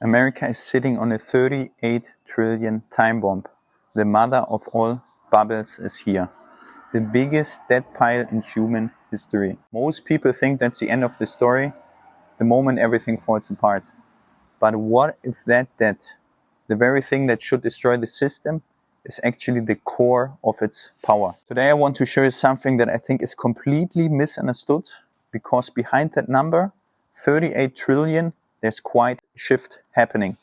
America is sitting on a 38 trillion time bomb. The mother of all bubbles is here. The biggest debt pile in human history. Most people think that's the end of the story, the moment everything falls apart. But what if that debt, the very thing that should destroy the system, is actually the core of its power? Today I want to show you something that I think is completely misunderstood, because behind that number, 38 trillion, there's quite a shift happening.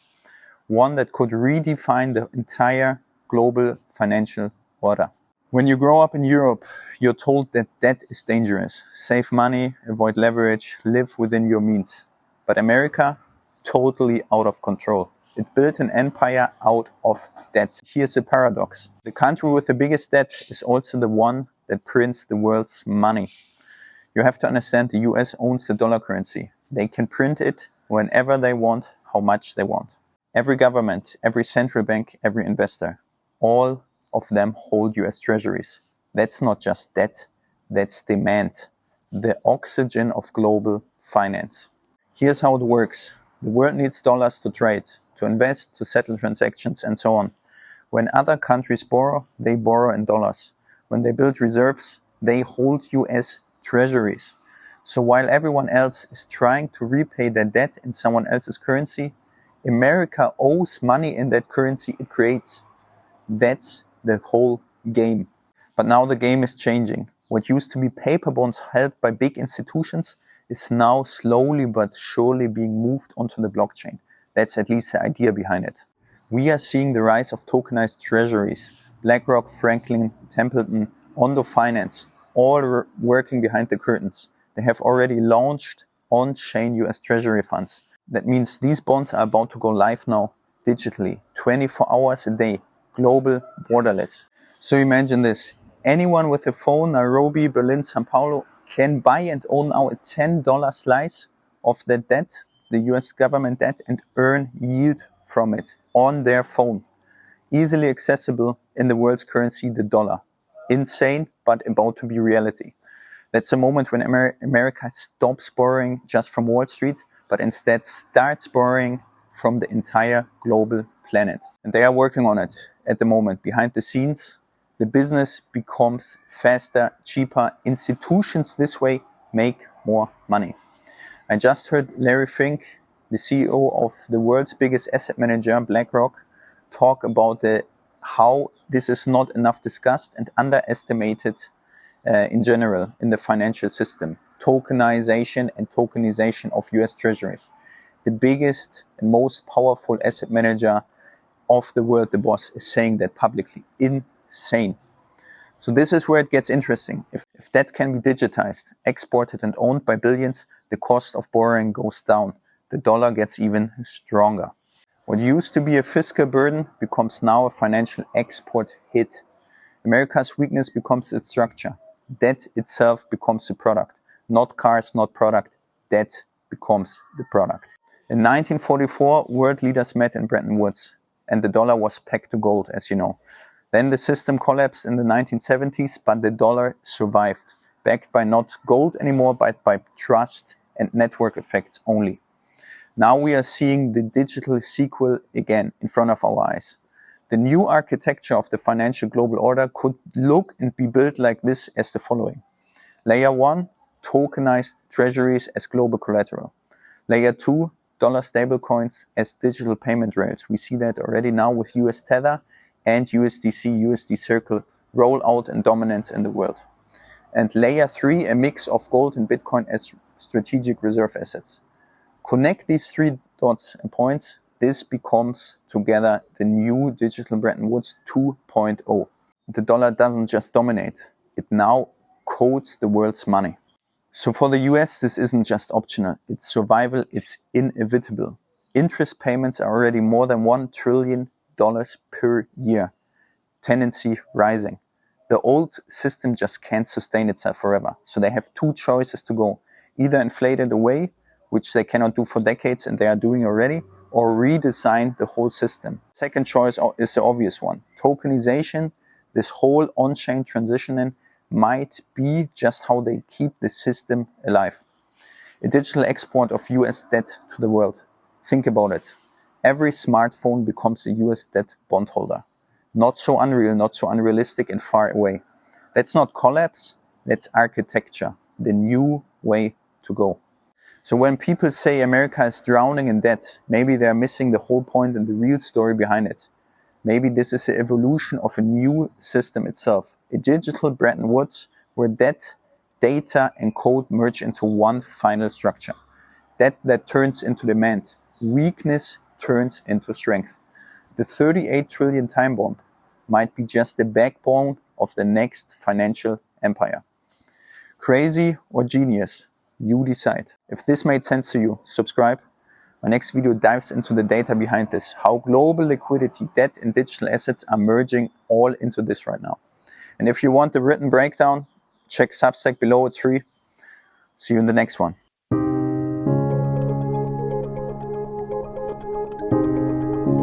One that could redefine the entire global financial order. When you grow up in Europe, you're told that debt is dangerous. Save money, avoid leverage, live within your means. But America, totally out of control. It built an empire out of debt. Here's a paradox. The country with the biggest debt is also the one that prints the world's money. You have to understand, the US owns the dollar currency. They can print it whenever they want, how much they want. Every government, every central bank, every investor, all of them hold US Treasuries. That's not just debt, that's demand. The oxygen of global finance. Here's how it works. The world needs dollars to trade, to invest, to settle transactions, and so on. When other countries borrow, they borrow in dollars. When they build reserves, they hold US Treasuries. So while everyone else is trying to repay their debt in someone else's currency, America owes money in that currency it creates. That's the whole game. But now the game is changing. What used to be paper bonds held by big institutions is now slowly but surely being moved onto the blockchain. That's at least the idea behind it. We are seeing the rise of tokenized treasuries. BlackRock, Franklin, Templeton, Ondo Finance, all working behind the curtains. They have already launched on-chain US Treasury funds. That means these bonds are about to go live now, digitally, 24 hours a day, global, borderless. So imagine this. Anyone with a phone, Nairobi, Berlin, Sao Paulo, can buy and own now a $10 slice of the debt, the US government debt, and earn yield from it on their phone. Easily accessible in the world's currency, the dollar. Insane, but about to be reality. That's a moment when America stops borrowing just from Wall Street, but instead starts borrowing from the entire global planet. And they are working on it at the moment. Behind the scenes, the business becomes faster, cheaper. Institutions this way make more money. I just heard Larry Fink, the CEO of the world's biggest asset manager, BlackRock, talk about how this is not enough discussed and underestimated in general in the financial system. Tokenization and tokenization of US Treasuries. The biggest and most powerful asset manager of the world, the boss, is saying that publicly. Insane. So this is where it gets interesting. If debt can be digitized, exported and owned by billions, the cost of borrowing goes down. The dollar gets even stronger. What used to be a fiscal burden becomes now a financial export hit. America's weakness becomes its structure. Debt itself becomes the product. Not cars, not product. Debt becomes the product. In 1944, world leaders met in Bretton Woods, and the dollar was pegged to gold, as you know. Then the system collapsed in the 1970s, but the dollar survived, backed by not gold anymore, but by trust and network effects only. Now we are seeing the digital sequel again in front of our eyes. The new architecture of the financial global order could look and be built like this as the following. Layer 1, tokenized treasuries as global collateral. Layer 2, dollar stablecoins as digital payment rails. We see that already now with US Tether and USDC, USD Circle roll out and dominance in the world. And layer 3, a mix of gold and Bitcoin as strategic reserve assets. Connect these three dots and points. This becomes together the new digital Bretton Woods 2.0. The dollar doesn't just dominate, it now codes the world's money. So for the US, this isn't just optional, it's survival, it's inevitable. Interest payments are already more than $1 trillion per year. Tendency rising. The old system just can't sustain itself forever. So they have two choices to go. Either inflate it away, which they cannot do for decades and they are doing already, or redesign the whole system. Second choice is the obvious one. Tokenization, this whole on-chain transitioning, might be just how they keep the system alive. A digital export of US debt to the world. Think about it. every smartphone becomes a US debt bondholder. Not so unreal, not so unrealistic and far away. That's not collapse, that's architecture, the new way to go. So when people say America is drowning in debt, maybe they're missing the whole point and the real story behind it. Maybe this is the evolution of a new system itself, a digital Bretton Woods where debt, data and code merge into one final structure. Debt that turns into demand, weakness turns into strength. The 38 trillion time bomb might be just the backbone of the next financial empire. Crazy or genius? You decide. If this made sense to you, subscribe. My next video dives into the data behind this, how global liquidity, debt and digital assets are merging all into this right now. And if you want the written breakdown, check Substack below, it's free. See you in the next one.